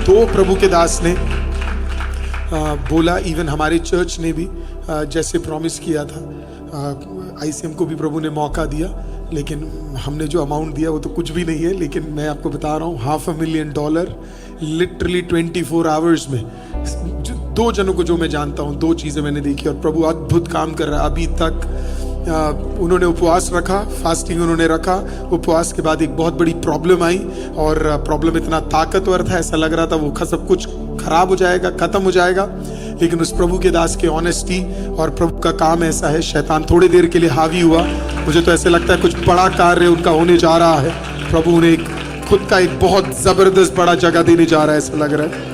तो प्रभु के दास ने बोला, इवन हमारे चर्च ने भी जैसे प्रॉमिस किया था, ICM को भी प्रभु ने मौका दिया, लेकिन हमने जो अमाउंट दिया वो तो कुछ भी नहीं है। लेकिन मैं आपको बता रहा हूँ, $500,000 लिटरली 24 आवर्स में। दो जनों को जो मैं जानता हूँ, दो चीज़ें मैंने देखी और प्रभु अद्भुत काम कर रहा है। अभी तक उन्होंने उपवास रखा, फास्टिंग उन्होंने रखा। उपवास के बाद एक बहुत बड़ी प्रॉब्लम आई और प्रॉब्लम इतना ताकतवर था, ऐसा लग रहा था वो सब कुछ खराब हो जाएगा, खत्म हो जाएगा। लेकिन उस प्रभु के दास के ऑनेस्टी और प्रभु का काम ऐसा है, शैतान थोड़े देर के लिए हावी हुआ। मुझे तो ऐसे लगता है कुछ बड़ा कार्य उनका होने जा रहा है। प्रभु उन्हें खुद का एक बहुत जबरदस्त बड़ा जगह देने जा रहा है, ऐसा लग रहा है।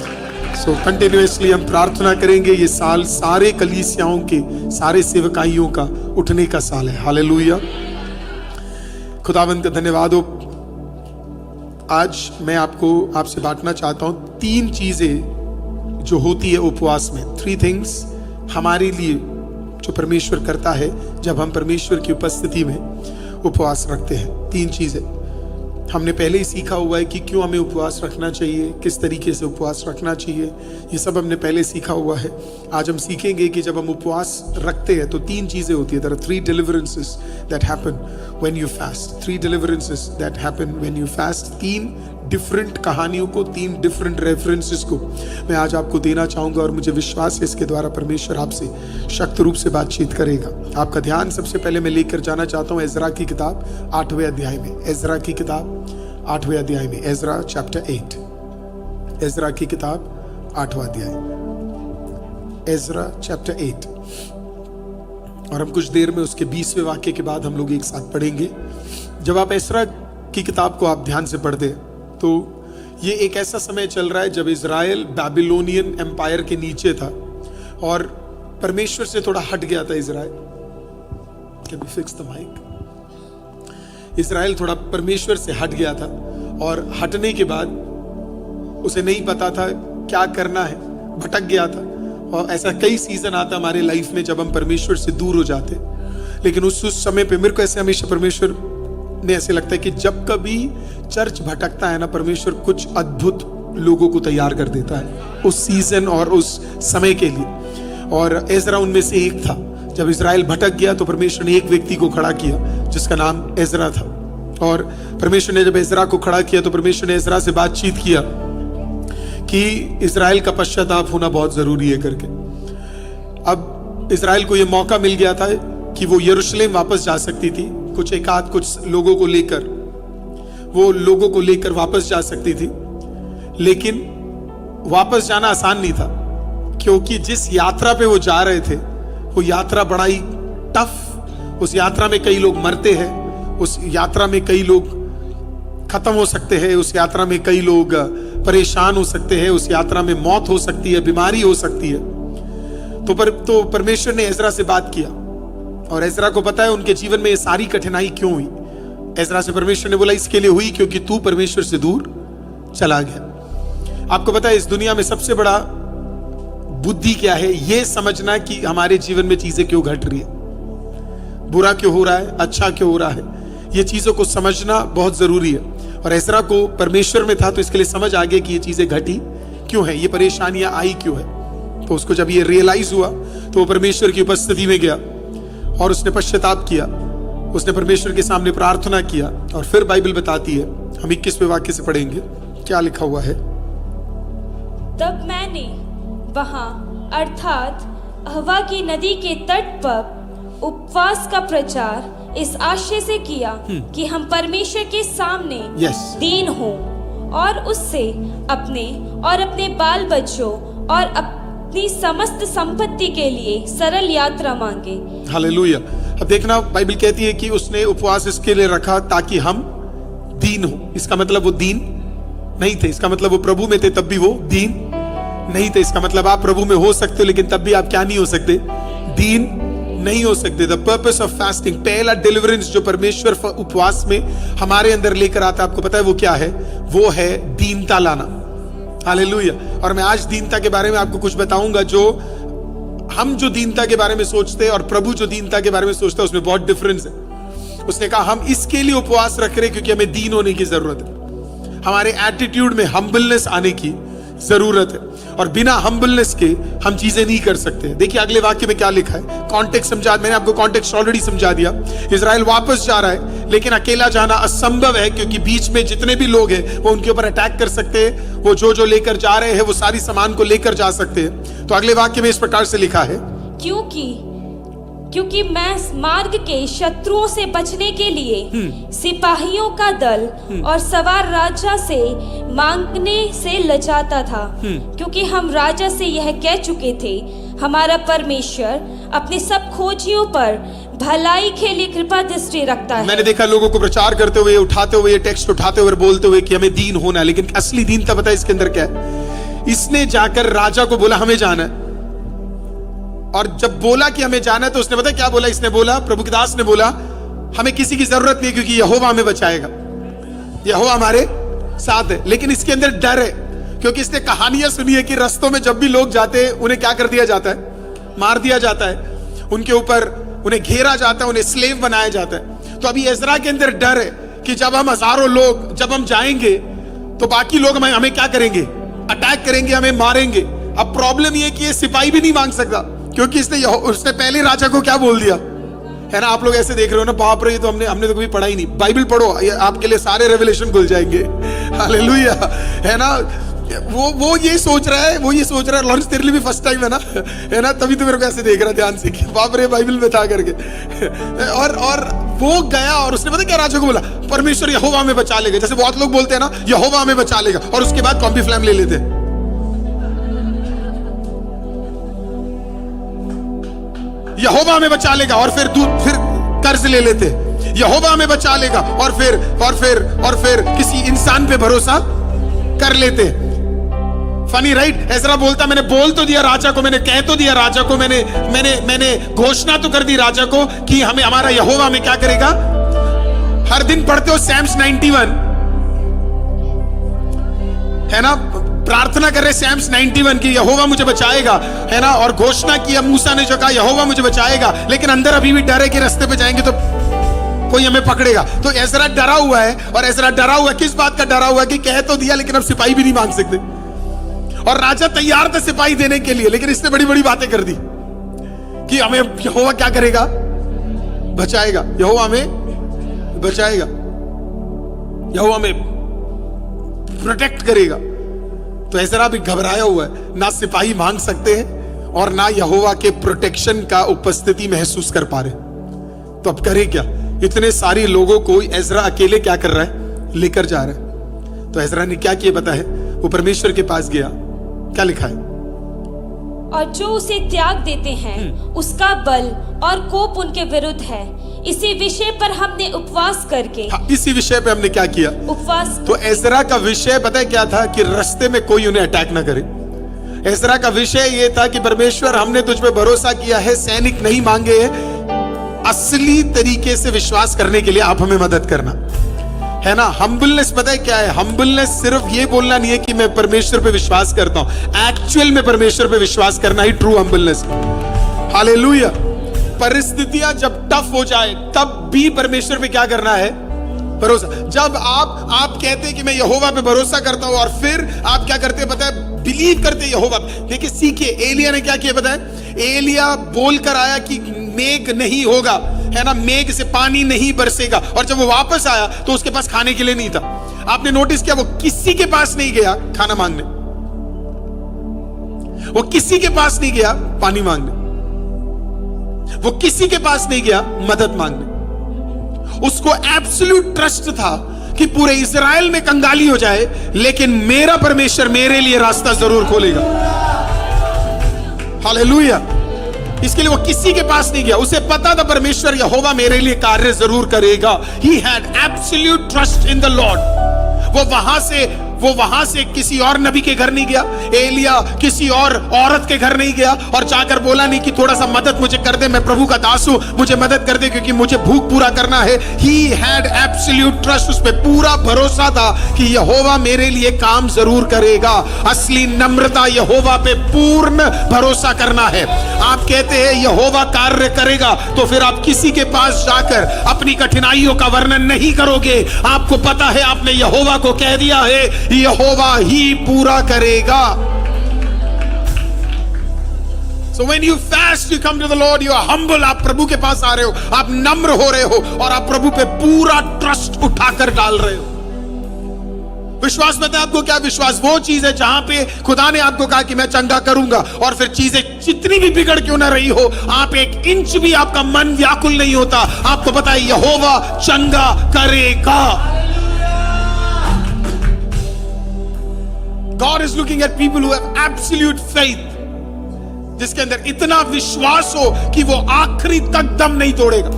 सो कंटिन्यूअसली हम प्रार्थना करेंगे, ये साल सारे कलीसियाओं के, सारे सेवकाइयों का उठने का साल है। हालेलुया, खुदावंद का धन्यवाद हो। आज मैं आपसे बांटना चाहता हूं 3 चीजें जो होती है उपवास में। 3 थिंग्स हमारे लिए जो परमेश्वर करता है जब हम परमेश्वर की उपस्थिति में उपवास रखते हैं। 3 चीजें हमने पहले ही सीखा हुआ है कि क्यों हमें उपवास रखना चाहिए, किस तरीके से उपवास रखना चाहिए, ये सब हमने पहले सीखा हुआ है। आज हम सीखेंगे कि जब हम उपवास रखते हैं तो 3 चीजें होती है। There are 3 deliverances that happen when you fast. 3 deliverances that happen when you fast. 3 different कहानियों को, 3 डिफरेंट रेफरेंसेस को मैं आज आपको देना चाहूंगा और मुझे विश्वास है इसके द्वारा परमेश्वर आपसे शक्त रूप से बातचीत करेगा। आपका ध्यान सबसे पहले मैं लेकर जाना चाहता हूं एजरा की किताब 8वें अध्याय में। एजरा की किताब 8वें अध्याय में, एजरा चैप्टर 8। एजरा की किताब 8वां अध्याय, एजरा चैप्टर 8। और हम कुछ देर में उसके 20वें वाक्य के बाद हम लोग एक साथ पढ़ेंगे। जब आप एजरा की किताब को आप ध्यान से पढ़ते हैं तो ये एक ऐसा समय चल रहा है जब इजराइल बैबिलोनियन एम्पायर के नीचे था और परमेश्वर से थोड़ा हट गया था। Israel, can we fix the mic? Israel थोड़ा परमेश्वर से हट गया था और हटने के बाद उसे नहीं पता था क्या करना है, भटक गया था। और ऐसा कई सीजन आता हमारे लाइफ में जब हम परमेश्वर से दूर हो जाते। लेकिन उस समय पे मेरे को ऐसे हमेशा परमेश्वर ने ऐसे लगता है कि जब कभी चर्च भटकता है ना, परमेश्वर कुछ अद्भुत लोगों को तैयार कर देता है उस सीजन और उस समय के लिए। और एजरा उनमें से एक था। जब इजराइल भटक गया तो परमेश्वर ने एक व्यक्ति को खड़ा किया जिसका नाम एजरा था। और परमेश्वर ने जब एजरा को खड़ा किया तो परमेश्वर ने एजरा से बातचीत किया कि इजराइल का पश्चाताप होना बहुत जरूरी है करके। अब इजराइल को यह मौका मिल गया था कि वो यरूशलेम वापस जा सकती थी, कुछ लोगों को लेकर, वो लोगों को लेकर वापस जा सकती थी। लेकिन वापस जाना आसान नहीं था, क्योंकि जिस यात्रा पे वो जा रहे थे वो यात्रा बड़ा ही टफ। उस यात्रा में कई लोग मरते हैं, उस यात्रा में कई लोग खत्म हो सकते हैं, उस यात्रा में कई लोग परेशान हो सकते हैं, उस यात्रा में मौत हो सकती है, बीमारी हो सकती है। तो परमेश्वर ने एजरा से बात किया और एजरा को पता है उनके जीवन में ये सारी कठिनाई क्यों हुई। एजरा से परमेश्वर ने बोला इसके लिए हुई क्योंकि तू परमेश्वर से दूर चला गया। आपको पता है इस दुनिया में सबसे बड़ा बुद्धि क्या है? ये समझना कि हमारे जीवन में चीजें क्यों घट रही है, बुरा क्यों हो रहा है, अच्छा क्यों हो रहा है। ये चीजों को समझना बहुत जरूरी है। और एजरा को परमेश्वर में था तो इसके लिए समझ आ गया कि ये चीजें घटी क्यों है, ये परेशानियां आई क्यों है। तो उसको जब ये रियलाइज हुआ तो वो परमेश्वर की उपस्थिति में गया और उसने पश्चाताप किया, उसने परमेश्वर के सामने प्रार्थना किया। और फिर बाइबल बताती है, हम 21वें वाक्य से पढ़ेंगे, क्या लिखा हुआ है। तब मैंने वहां अर्थात अहवा की नदी के तट पर उपवास का प्रचार इस आशय से किया कि हम परमेश्वर के सामने दीन हों और उससे अपने और अपने बाल बच्चों और अपनी समस्त संपत्ति के लिए सरल यात्रा मांगे। हालेलुया। अब देखना, बाइबल कहती है कि उसने उपवास इसके लिए रखा ताकि हम दीन हो। इसका मतलब वो दीन नहीं थे, इसका मतलब वो प्रभु में थे तब भी वो दीन नहीं थे। इसका मतलब आप प्रभु में हो सकते हो लेकिन तब भी आप क्या नहीं हो सकते? दीन नहीं हो सकते। द पर्पस ऑफ फास्टिंग, पहला डिलीवरेंस जो परमेश्वर उपवास में हमारे अंदर लेकर आता है, आपको पता है वो क्या है? वो है दीनता लाना। हालेलुया। और मैं आज दीनता के बारे में आपको कुछ बताऊंगा। जो हम जो दीनता के बारे में सोचते हैं और प्रभु जो दीनता के बारे में सोचता है उसमें बहुत डिफरेंस है। उसने कहा हम इसके लिए उपवास रख रहे क्योंकि हमें दीन होने की जरूरत है, हमारे एटीट्यूड में हम्बलनेस आने की जरूरत है, और बिना हम्बलनेस के हम चीजें नहीं कर सकते। देखिए अगले वाक्य में क्या लिखा है, कॉन्टेक्स्ट समझा, मैंने आपको कॉन्टेक्स्ट ऑलरेडी समझा दिया। इजराइल वापस जा रहा है, लेकिन अकेला जाना असंभव है, क्योंकि बीच में जितने भी लोग हैं वो उनके ऊपर अटैक कर सकते हैं। वो जो लेकर जा रहे हैं वो सारी सामान को लेकर जा सकते हैं। तो अगले वाक्य में इस प्रकार से लिखा है, क्योंकि मैं मार्ग के शत्रुओं से बचने के लिए सिपाहियों का दल और सवार राजा से मांगने से लजाता था, क्योंकि हम राजा से यह कह चुके थे, हमारा परमेश्वर अपने सब खोजियों पर भलाई के लिए कृपा दृष्टि रखता है। मैंने देखा लोगों को प्रचार करते हुए, उठाते हुए, टेक्स्ट उठाते हुए, बोलते हुए कि हमें दीन होना है, लेकिन असली दीनता पता है इसके अंदर क्या है? इसने जाकर राजा को बोला हमें जाना है, और जब बोला कि हमें जाना है तो उसने पता क्या बोला? इसने बोला, प्रभु के दास ने बोला, हमें किसी की जरूरत नहीं, क्योंकि यहोवा हमें बचाएगा, यहोवा हमारे साथ है। लेकिन इसके अंदर डर है, क्योंकि इसने कहानियां सुनी है कि रास्तों में जब भी लोग जाते हैं उन्हें क्या कर दिया जाता है? मार दिया जाता है, उनके ऊपर उन्हें घेरा जाता है, उन्हें स्लेव बनाया जाता है। तो अभी एजरा के अंदर डर है कि जब हम हजारों लोग जब हम जाएंगे तो बाकी लोग हमें क्या करेंगे? अटैक करेंगे, हमें मारेंगे। अब प्रॉब्लम ये कि ये सिपाही भी नहीं मांग सकता, क्योंकि उसने पहले राजा को क्या बोल दिया है ना। आप लोग ऐसे देख रहे हो ना, बाप रे, तो हमने तो कभी पढ़ा ही नहीं। बाइबल पढ़ो, ये आपके लिए सारे रेवलेशन खुल जाएंगे। हालेलुया, है ना। वो ये सोच रहा है, लॉरेंस तेरे लिए भी फर्स्ट टाइम है ना, तभी तो मेरे को ऐसे देख रहा ध्यान से कि बाप रे बाइबल में था करके। और वो गया और उसने पता क्या राजा को बोला? परमेश्वर यहोवा हमें बचा लेगा। जैसे बहुत लोग बोलते हैं ना, यहोवा हमें बचा लेगा, और उसके बाद कॉम्बी फ्लैम ले लेते हैं। यहोवा हमें बचा लेगा, और फिर कर्ज ले लेते। यहोवा हमें बचा लेगा, और फिर किसी इंसान पे भरोसा कर लेते। Funny right? एजरा बोलता, मैंने बोल तो दिया राजा को, मैंने कह तो दिया राजा को, मैंने घोषणा तो कर दी राजा को कि हमें हमारा यहोवा हमें क्या करेगा। हर दिन पढ़ते हो सैम्स 91, है ना, प्रार्थना कर रहे सैम्स 91 की यहोवा मुझे बचाएगा, है ना, और घोषणा की मूसा ने जो कहा यहोवा मुझे बचाएगा, लेकिन अंदर अभी भी डर है कि रास्ते पे जाएंगे तो कोई हमें पकड़ेगा। तो एजरा डरा हुआ है, और एजरा डरा हुआ किस बात का? डरा हुआ कि कह तो दिया, लेकिन अब सिपाही भी नहीं मांग सकते, और राजा तैयार था सिपाही देने के लिए, लेकिन इसने बड़ी बड़ी बातें कर दी कि हमें यहोवा क्या करेगा? बचाएगा, यहोवा हमें बचाएगा, यहोवा हमें प्रोटेक्ट करेगा। तो एजरा भी घबराया हुआ है, ना सिपाही मांग सकते हैं और ना यहोवा के प्रोटेक्शन का उपस्थिति महसूस कर पा रहे। तो अब करे क्या? इतने सारे लोगों को एजरा अकेले क्या कर रहा है? लेकर जा रहा है। तो एजरा ने क्या किया पता है? वो परमेश्वर के पास गया। क्या लिखा है? और जो उसे त्याग देते हैं उसका बल और कोप उनके विरुद्ध है। इसी विषय पर हमने उपवास करके, इसी विषय पे हमने क्या किया? उपवास। तो एजरा का विषय पता है क्या था? कि रास्ते में कोई उन्हें अटैक ना करे। एजरा का विषय ये था कि परमेश्वर हमने तुझ पे भरोसा किया है, सैनिक नहीं मांगे हैं, असली तरीके से विश्वास करने के लिए आप हमें मदद करना, है ना। हम्बलनेस पता है क्या है? हम्बलनेस सिर्फ ये बोलना नहीं है कि मैं परमेश्वर पे विश्वास करता हूं, एक्चुअल में परमेश्वर पे विश्वास करना ही ट्रू हम्बलनेस। हालेलुया। परिस्थितियां जब टफ हो जाए तब भी परमेश्वर पे क्या करना है? भरोसा। जब आप कहते हैं कि मैं यहोवा पे भरोसा करता हूं, और फिर आप क्या करते हैं पता है? बिलीव करते यहोवा। देखिए सीखिए, एलिया ने क्या किया पता है? एलिया बोलकर आया कि मेघ नहीं होगा, है ना, मेघ से पानी नहीं बरसेगा, और जब वो वापस आया तो उसके पास खाने के लिए नहीं था। आपने नोटिस किया? वो किसी के पास नहीं गया खाना मांगने, वो किसी के पास नहीं गया पानी मांगने, वो किसी के पास नहीं गया मदद मांगने। उसको एब्सोल्यूट ट्रस्ट था कि पूरे इजराइल में कंगाली हो जाए, लेकिन मेरा परमेश्वर मेरे लिए रास्ता जरूर खोलेगा। हालेलुया। इसके लिए वो किसी के पास नहीं गया, उसे पता था परमेश्वर यहोवा मेरे लिए कार्य जरूर करेगा। He had absolute trust in the Lord। वो वहां से किसी और नबी के घर नहीं गया, एलिया किसी और औरत के घर नहीं गया और जाकर बोला नहीं कि थोड़ा सा मदद मुझे कर दे, मैं प्रभु का दास हूं, मुझे मदद कर दे क्योंकि मुझे भूख पूरा करना है। He had absolute trust, उस पे पूरा भरोसा था कि यहोवा मेरे लिए काम जरूर करेगा। असली नम्रता यहोवा पे पूर्ण भरोसा करना है। आप कहते हैं यहोवा कार्य करेगा, तो फिर आप किसी के पास जाकर अपनी कठिनाइयों का वर्णन नहीं करोगे। आपको पता है आपने यहोवा को कह दिया है यहोवा ही पूरा करेगा। So when you fast, you come to the Lord, you are humble, आप प्रभु के पास आ रहे हो, आप नम्र हो रहे हो और आप प्रभु पे पूरा ट्रस्ट उठाकर डाल रहे हो। विश्वास में आपको क्या विश्वास? वो चीज है जहां पे खुदा ने आपको कहा कि मैं चंगा करूंगा, और फिर चीजें जितनी भी बिगड़ क्यों ना रही हो, आप एक इंच भी आपका मन व्याकुल नहीं होता, आपको पता है यहोवा चंगा करेगा। God is looking at people who have absolute faith, जिसके अंदर इतना विश्वास हो कि वो आखिरी तक दम नहीं तोड़ेगा,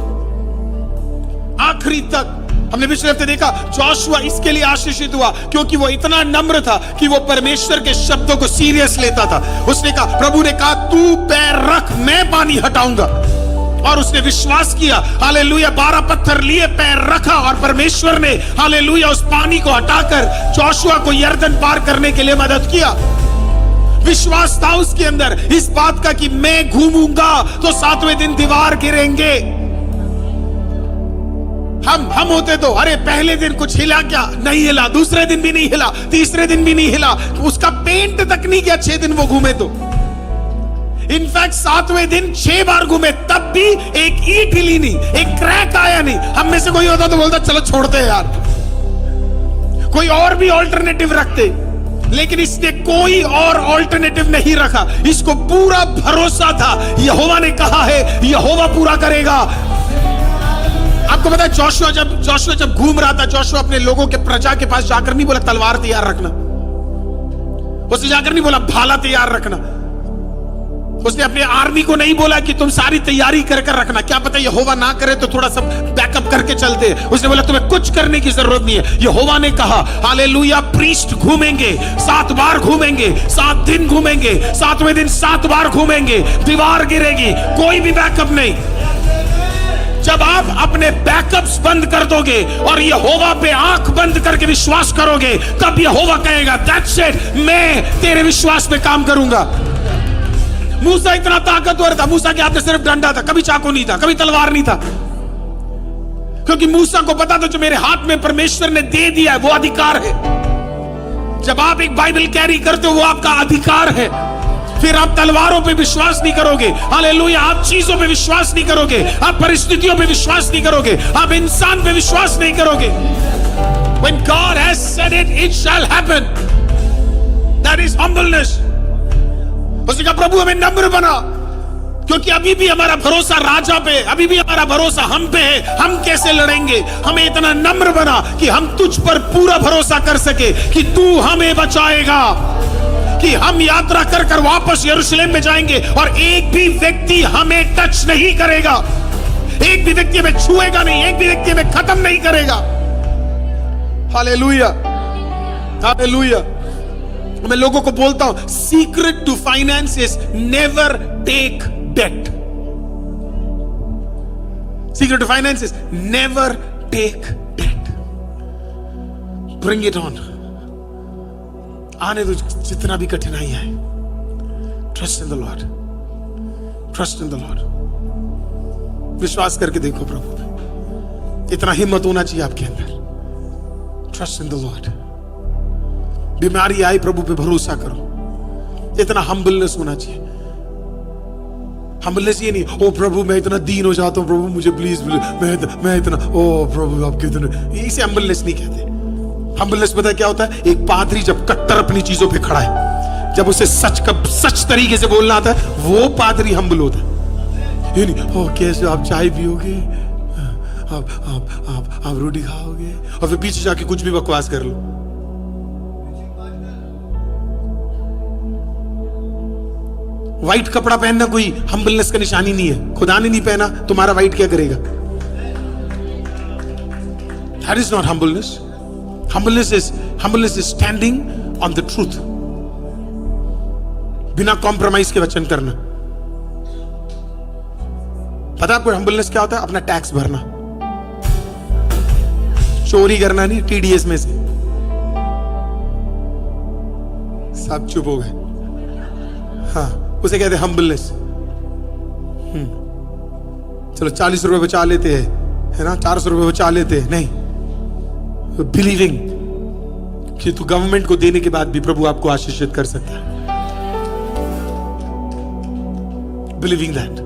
आखिरी तक। हमने पिछले हफ्ते देखा जोशुआ इसके लिए आशीषित हुआ क्योंकि वो इतना नम्र था कि वो परमेश्वर के शब्दों को सीरियस लेता था। उसने कहा, प्रभु ने कहा तू पैर रख, मैं पानी हटाऊंगा, और उसने विश्वास किया। हालेलुया। 12 पत्थर लिए, पैर रखा, और परमेश्वर ने हालेलुया उस पानी को हटाकर जोशुआ को यरदन पार करने के लिए मदद किया। विश्वास था उसके अंदर इस बात का कि मैं घूमूंगा तो 7वें दिन दीवार गिरेंगे। हम होते तो अरे पहले दिन कुछ हिला क्या? नहीं हिला, दूसरे दिन भी नहीं हिला, तीसरे दिन भी नहीं हिला, उसका पेंट तक नहीं किया 6 दिन वो घूमे तो। इनफैक्ट 7वें दिन 6 बार घूमे, तब भी एक ईंट हिली नहीं, एक क्रैक आया नहीं। हम में से कोई होता तो बोलता चलो छोड़ते यार, कोई और भी ऑल्टरनेटिव रखते, लेकिन इसने कोई और ऑल्टरनेटिव नहीं रखा। इसको पूरा भरोसा था, यहोवा ने कहा है यहोवा पूरा करेगा। आपको पता है जोशुआ जब घूम रहा था, जोशुआ अपने लोगों के प्रजा के पास जाकर नहीं बोला तलवार तैयार रखना, उसने जाकर नहीं बोला भाला तैयार रखना, उसने अपने आर्मी को नहीं बोला कि तुम सारी तैयारी कर रखना, क्या पता यहोवा ना करे तो थोड़ा सा बैकअप करके चलते। उसने बोला तुम्हें कुछ करने की जरूरत नहीं है। यहोवा ने कहा हालेलुया, प्रीस्ट घूमेंगे, 7 बार घूमेंगे, 7 दिन घूमेंगे, 7वें दिन 7 बार घूमेंगे, दीवार गिरेगी, कोई भी बैकअप नहीं। जब आप अपने बैकअप्स बंद कर दोगे और यहोवा पे आंख बंद करके विश्वास करोगे, तब यहोवा कहेगा दैट्स इट, मैं तेरे विश्वास पे काम करूंगा। मूसा इतना ताकतवर था, मूसा के हाथ में सिर्फ डंडा था, कभी चाकू नहीं था, कभी तलवार नहीं था, क्योंकि मूसा को पता था जो मेरे हाथ में परमेश्वर ने दे दिया है वो अधिकार है। जब आप एक बाइबल कैरी करते हो वो आपका अधिकार है। फिर आप तलवारों पे विश्वास नहीं करोगे, हालेलुया, आप चीजों पे विश्वास नहीं करोगे, आप परिस्थितियों पे विश्वास नहीं करोगे, आप इंसान पे विश्वास नहीं करोगे। When God has said it, it shall happen. That is humbleness. उसने कहा प्रभु हमें नम्र बना, क्योंकि अभी भी हमारा भरोसा राजा पे, अभी भी हमारा भरोसा हम पे है। हम कैसे लड़ेंगे? हमें इतना नम्र बना कि हम तुझ पर पूरा भरोसा कर सके कि तू हमें बचाएगा, कि हम यात्रा कर कर वापस यरूशलेम में जाएंगे और एक भी व्यक्ति हमें टच नहीं करेगा, एक भी व्यक्ति हमें छुएगा नहीं, एक भी व्यक्ति हमें खत्म नहीं करेगा। Hallelujah, hallelujah. मैं लोगों को बोलता हूं secret to finance is never take debt. Secret to finance is never take debt. Bring it on, आने दो जितना भी कठिनाई है। Trust in the Lord, trust in the Lord. विश्वास करके देखो प्रभु पे, इतना हिम्मत होना चाहिए आपके अंदर। Trust in the Lord. बीमारी आई प्रभु पे भरोसा करो, इतना हम्बलनेस होना चाहिए। हम्बलनेस ये नहीं ओ प्रभु मैं इतना दीन हो जाता हूं, प्रभु मुझे प्लीज मैं इतना, ओ प्रभु आप कितने, इसे हम्बलनेस नहीं कहते। हम्बलनेस पता है क्या होता है? एक पादरी जब कट्टर अपनी चीजों पे खड़ा है, जब उसे सच तरीके से बोलना आता है, वो पादरी हम्बल होता है। ये नहीं ओ कैसे आप चाय पियोगे, आप रोटी खाओगे, और फिर पीछे जाके कुछ भी बकवास कर लो। व्हाइट कपड़ा पहनना कोई हम्बलनेस का निशानी नहीं है। खुदा ने नहीं पहना, तुम्हारा व्हाइट क्या करेगा? That is not humbleness. Humbleness is standing on the truth. बिना कॉम्प्रोमाइज के वचन करना। पता है आपको हम्बलनेस क्या होता है? अपना टैक्स भरना, चोरी करना नहीं, टीडीएस में से। सब चुप हो गए। हाँ, उसे कहते हैं हम्बलनेस। चलो 40 रुपए बचा लेते हैं, है ना, 400 रुपए बचा लेते हैं। नहीं, बिलीविंग कि तू गवर्नमेंट को देने के बाद भी प्रभु आपको आशीषित कर सकता है। Believing that.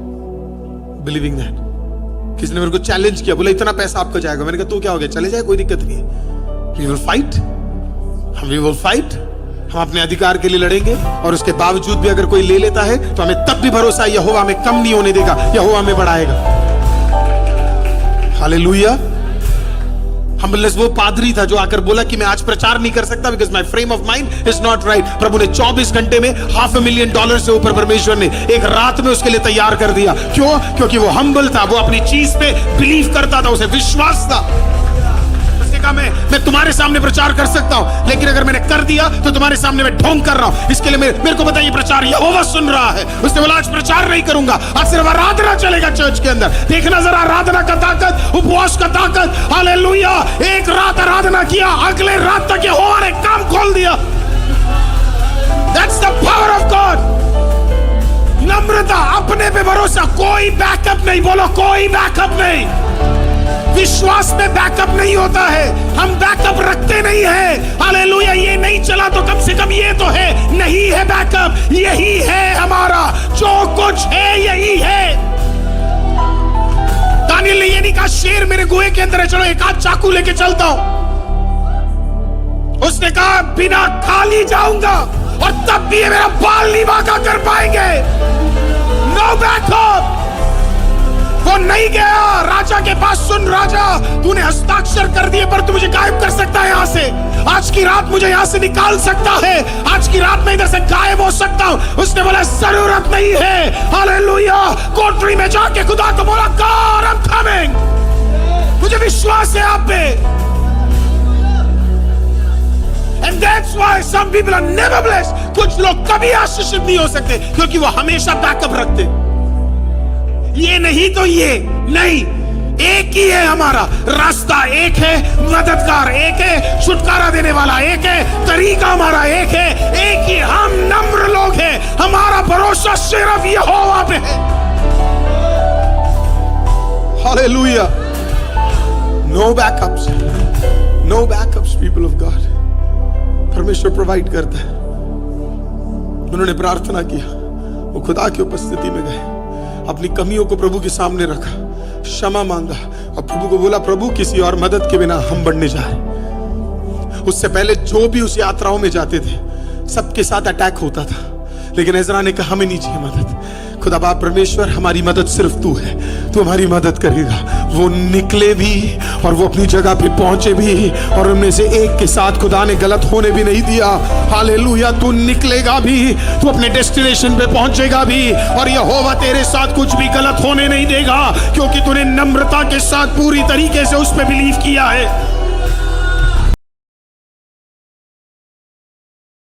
किसी ने मेरे को चैलेंज किया, बोला इतना पैसा आपका जाएगा। मैंने कहा तो क्या हो गया, चले जाए, कोई दिक्कत नहीं है। We will fight. हम अपने अधिकार के लिए लड़ेंगे, और उसके बावजूद भी अगर कोई ले लेता है तो हमें तब भी भरोसा है यहोवा हमें कम नहीं होने देगा, यहोवा हमें बढ़ाएगा। हालेलुया। हम्बलनेस वो पादरी था जो आकर बोला कि मैं आज प्रचार नहीं कर सकता because my frame of mind is not right. प्रभु ने 24 घंटे में $500,000 से ऊपर परमेश्वर ने एक रात में उसके लिए तैयार कर दिया। क्यों? क्योंकि वो हम्बल था, वो अपनी चीज पे बिलीव करता था, उसे विश्वास था। मैं तुम्हारे सामने प्रचार कर सकता हूं, लेकिन अगर मैंने कर दिया तो तुम्हारे सामने मैं ढोंग कर रहा हूं। इसके लिए मेरे को बताइए प्रचार यहोवा सुन रहा है। उसने बोला आज प्रचार नहीं करूंगा, आज सिर्फ आराधना चलेगा चर्च के अंदर। देखना जरा आराधना का ताकत, उपवास का ताकत। हालेलुया। एक रात आराधना किया, अगले रात तक यहोवा ने काम खोल दिया। That's the power of God. नम्रता, अपने पे भरोसा, कोई बैकअप नहीं। बोलो कोई बैकअप नहीं। विश्वास में बैकअप नहीं होता है, हम बैकअप रखते नहीं है। हालेलुया। ये नहीं चला तो कम से कम ये तो है, नहीं है बैकअप, यही है हमारा, जो कुछ है यही है। दानियल ने ये नहीं कहा शेर मेरे गुहे के अंदर है, चलो एक आध चाकू लेके चलता हूं। उसने कहा बिना खाली जाऊंगा और तब भी ये मेरा बाल नहीं बांका कर पाएंगे। No backup. वो नहीं गया राजा के पास, सुन राजा तूने हस्ताक्षर कर दिए पर तू मुझे गायब कर सकता है यहां से, आज की रात मुझे यहां से निकाल सकता है, आज की रात मैं इधर से गायब हो सकता हूं। उसने बोला जरूरत नहीं है। हालेलुया। कोठरी में जाके खुदा को बोला गॉड आई एम कमिंग, मुझे विश्वास है आप पे। And that's why some people are never blessed. कुछ लोग कभी आशीषित नहीं हो सकते क्योंकि वो हमेशा बैकअप रखते। ये नहीं तो ये नहीं, एक ही है हमारा रास्ता, एक है मददगार, एक है छुटकारा देने वाला, एक है तरीका हमारा, एक है, एक ही हम नम्र लोग हैं। हमारा भरोसा सिर्फ यहोवा पे है। Hallelujah. No backups people of God. परमेश्वर प्रोवाइड करता है। उन्होंने प्रार्थना किया, वो खुदा की उपस्थिति में गए, अपनी कमियों को प्रभु के सामने रखा, क्षमा मांगा और प्रभु को बोला प्रभु किसी और मदद के बिना हम बढ़ने जाए। उससे पहले जो भी उस यात्राओं में जाते थे सबके साथ अटैक होता था, लेकिन एजरा ने कहा हमें नहीं चाहिए मदद। खुदा बाप परमेश्वर हमारी मदद सिर्फ तू है, तू हमारी मदद करेगा। वो निकले भी और वो अपनी जगह पे पहुंचे भी, और उनमें से एक के साथ खुदा ने गलत होने भी नहीं दिया। हालेलुया। तू निकलेगा भी, तू अपने डेस्टिनेशन पे पहुंचेगा भी, और यहोवा तेरे साथ कुछ भी गलत होने नहीं देगा, क्योंकि तूने नम्रता के साथ पूरी तरीके से उस पे बिलीव किया है।